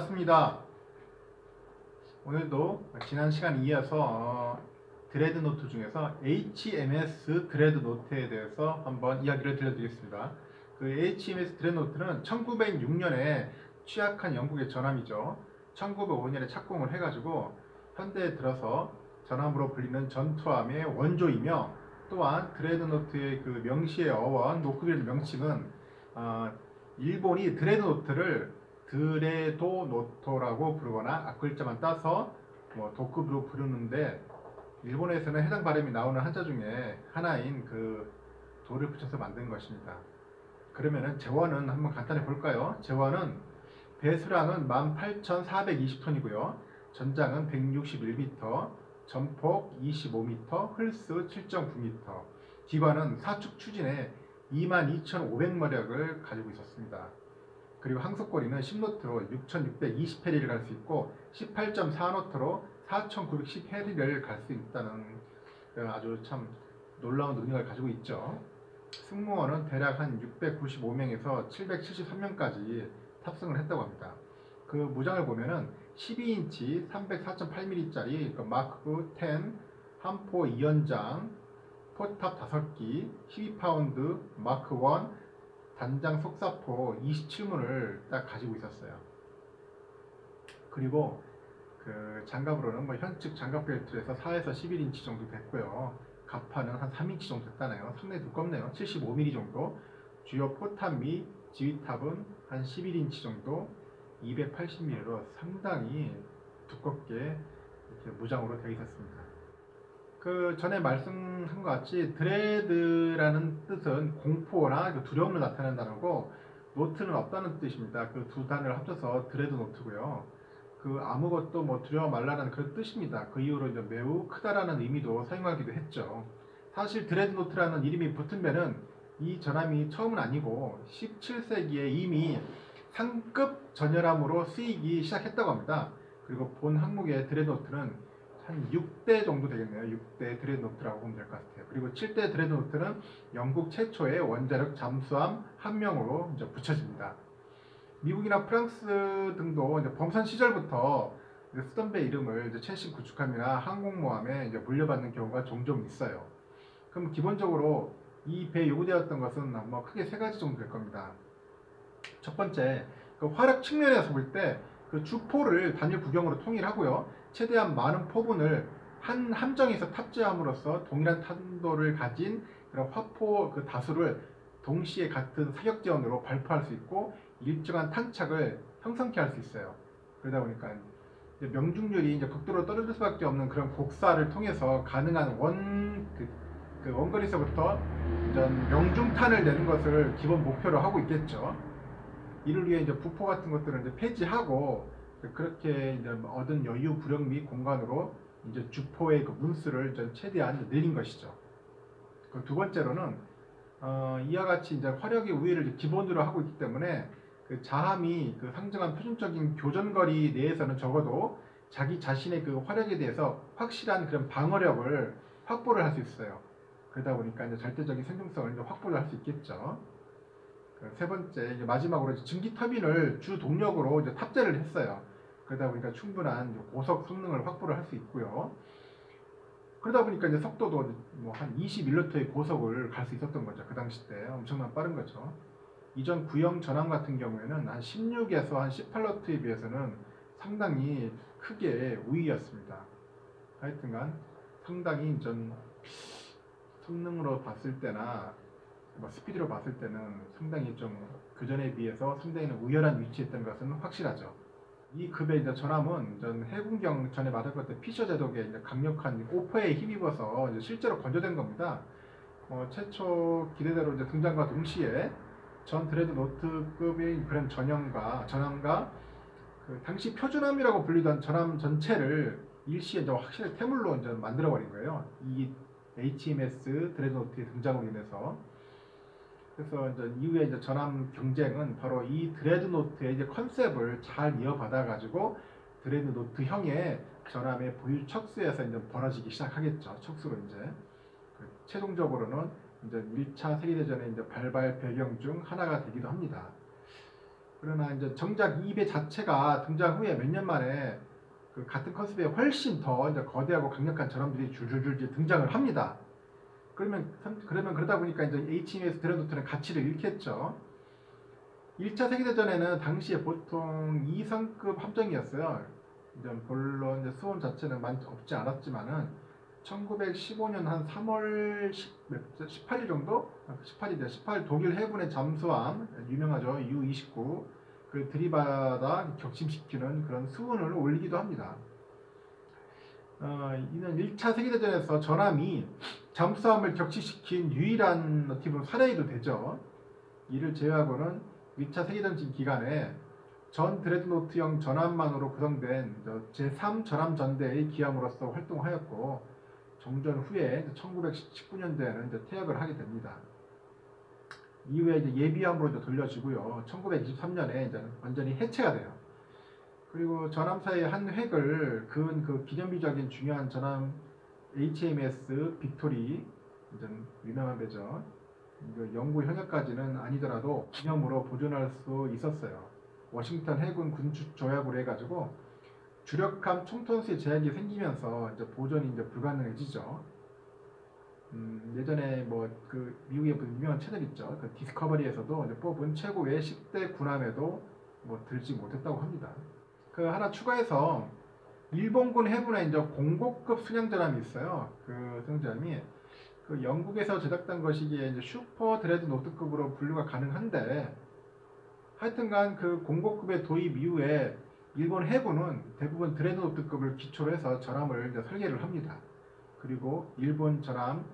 반갑습니다. 오늘도 지난 시간 이어서 드레드노트 중에서 HMS 드레드노트에 대해서 한번 이야기를 들려드리겠습니다. 그 HMS 드레드노트는 1906년에 취약한 영국의 전함이죠. 1905년에 착공을 해가지고 현대에 들어서 전함으로 불리는 전투함의 원조이며, 또한 드레드노트의 그 명시의 어원 노크빌 명칭은 일본이 드레드노트를 드레도노토라고 부르거나 앞글자만 따서 도급으로 부르는데, 일본에서는 해당 발음이 나오는 한자 중에 하나인 그 도를 붙여서 만든 것입니다. 그러면은 제원은 한번 간단히 볼까요? 제원은 배수량은 18,420톤이고요. 전장은 161m, 전폭 25m, 홀스 7.9m, 기관은 사축 추진에 22,500마력을 가지고 있었습니다. 그리고 항속거리는 10노트로 6,620해리를 갈 수 있고 18.4노트로 4,910해리를 갈 수 있다는 아주 참 놀라운 능력을 가지고 있죠. 승무원은 대략 한 695명에서 773명까지 탑승을 했다고 합니다. 그 무장을 보면은 12인치 304.8mm짜리 마크 10 함포 2연장 포탑 5기 12파운드 마크 1 단장 속사포 27문을 딱 가지고 있었어요. 그리고 그 장갑으로는 현측 장갑 벨트에서 4에서 11인치 정도 됐고요. 갑판은 한 3인치 정도 됐다네요. 상당히 두껍네요. 75mm 정도. 주요 포탑 및 지휘탑은 한 11인치 정도, 280mm로 상당히 두껍게 이렇게 무장으로 되어 있었습니다. 그 전에 말씀한 것 같이 드레드라는 뜻은 공포나 두려움을 나타낸다는 거고, 노트는 없다는 뜻입니다. 그 두 단어를 합쳐서 드레드 노트고요. 그 아무것도 두려워 말라는 그런 뜻입니다. 그 이후로 이제 매우 크다라는 의미도 사용하기도 했죠. 사실 드레드 노트라는 이름이 붙은 배는 이 전함이 처음은 아니고 17세기에 이미 상급 전열함으로 쓰이기 시작했다고 합니다. 그리고 본 항목의 드레드 노트는 한 6대 정도 되겠네요. 6대 드레드노트라고 보면 될 것 같아요. 그리고 7대 드레드노트는 영국 최초의 원자력 잠수함 한 명으로 이제 붙여집니다. 미국이나 프랑스 등도 이제 범선 시절부터 이제 쓰던 배 이름을 이제 최신 구축함이나 항공모함에 이제 물려받는 경우가 종종 있어요. 그럼 기본적으로 이 배에 요구되었던 것은 크게 세 가지 정도 될 겁니다. 첫 번째, 그 화력 측면에서 볼 때 그 주포를 단일 구경으로 통일하고요. 최대한 많은 포분을 한 함정에서 탑재함으로써 동일한 탄도를 가진 그런 화포 그 다수를 동시에 같은 사격 지원으로 발포할 수 있고 일정한 탄착을 형성케 할 수 있어요. 그러다 보니까 이제 명중률이 이제 극도로 떨어질 수밖에 없는 그런 곡사를 통해서 가능한 원거리에서부터 명중탄을 내는 것을 기본 목표로 하고 있겠죠. 이를 위해 이제 부포 같은 것들을 이제 폐지하고, 그렇게 이제 얻은 여유, 부력 및 공간으로 이제 주포의 그 문수를 최대한 늘린 것이죠. 그 두 번째로는 이와 같이 이제 화력의 우위를 기본으로 하고 있기 때문에 그 자함이 그 상정한 표준적인 교전거리 내에서는 적어도 자기 자신의 그 화력에 대해서 확실한 그런 방어력을 확보를 할 수 있어요. 그러다 보니까 이제 절대적인 생존성을 이제 확보를 할 수 있겠죠. 세 번째, 이제 마지막으로 증기 터빈을 주 동력으로 이제 탑재를 했어요. 그러다 보니까 충분한 고속 성능을 확보를 할 수 있고요. 그러다 보니까 이제 속도도 한 21노트의 고속을 갈 수 있었던 거죠. 그 당시 때 엄청난 빠른 거죠. 이전 구형 전함 같은 경우에는 한 16에서 한 18노트에 비해서는 상당히 크게 우위였습니다. 하여튼간 상당히 성능으로 봤을 때나 스피드로 봤을 때는 상당히 그전에 비해서 상당히 우열한 위치에 있던 것은 확실하죠. 이 급의 이제 전함은 해군경 전에 말할 것 같은 피셔 제독의 이제 강력한 오퍼에 힘입어서 이제 실제로 건조된 겁니다. 최초 기대대로 이제 등장과 동시에 전 드레드노트급의 그런 전함과 그 당시 표준함이라고 불리던 전함 전체를 일시에 이제 확실히 태물로 이제 만들어버린 거예요. 이 HMS 드레드노트의 등장으로 인해서. 그래서 이후에 전함 경쟁은 바로 이 드레드노트의 컨셉을 잘 이어받아 가지고 드레드노트형의 전함의 보유 척수에서 벌어지기 시작하겠죠. 척수로 최종적으로는 1차 세계대전의 발발 배경 중 하나가 되기도 합니다. 그러나 이제 정작 이 배 자체가 등장 후에 몇 년 만에 그 같은 컨셉에 훨씬 더 이제 거대하고 강력한 전함들이 줄줄줄 이제 등장을 합니다. 그러면 그러다 보니까 이제 HMS 드레드노트는 가치를 잃겠죠. 1차 세계대전에는 당시에 보통 2성급 함정이었어요. 이제 물론 이제 수온 자체는 많이 없지 않았지만은 1915년 한 3월 18일 정도? 18일이죠. 18일 독일 해군의 잠수함 유명하죠. U-29 그 들이받아 격침시키는 그런 수운을 올리기도 합니다. 이는 1차 세계대전에서 전함이 잠수함을 격침시킨 유일한 어떻게 보면 사례도 되죠. 이를 제외하고는 2차 세계대전 기간에 전 드레드노트형 전함만으로 구성된 제3 전함전대의 기함으로서 활동하였고 정전 후에 1919년대에는 이제 퇴역을 하게 됩니다. 이후에 이제 예비함으로 이제 돌려지고요. 1923년에 이제 완전히 해체가 돼요. 그리고 전함사의 한 획을 그은 그 기념비적인 중요한 전함 HMS 빅토리, 이제 유명한 배죠. 영구 현역까지는 아니더라도 기념으로 보존할 수 있었어요. 워싱턴 해군 군축 조약으로 해가지고 주력함 총톤수의 제약이 생기면서 이제 보존이 이제 불가능해지죠. 예전에 뭐 그 미국의 유명한 채널 있죠. 그 디스커버리에서도 이제 뽑은 최고의 10대 군함에도 뭐 들지 못했다고 합니다. 그 하나 추가해서 일본군 해군에 이제 공고급 순양전함이 있어요. 그 순양전함이 그 영국에서 제작된 것이기에 이제 슈퍼 드레드노트급으로 분류가 가능한데 하여튼간 그 공고급의 도입 이후에 일본 해군은 대부분 드레드노트급을 기초로 해서 전함을 이제 설계를 합니다. 그리고 일본 전함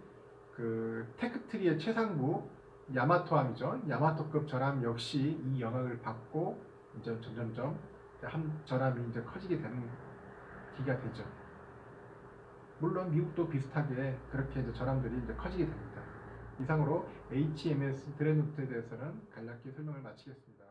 그 테크트리의 최상부 야마토함이죠. 야마토급 전함 역시 이 영향을 받고 이제 점점점 한 전함이 이제 커지게 되는 기가 되죠. 물론 미국도 비슷하게 그렇게 이제 전함들이 이제 커지게 됩니다. 이상으로 HMS 드레드노트에 대해서는 간략히 설명을 마치겠습니다.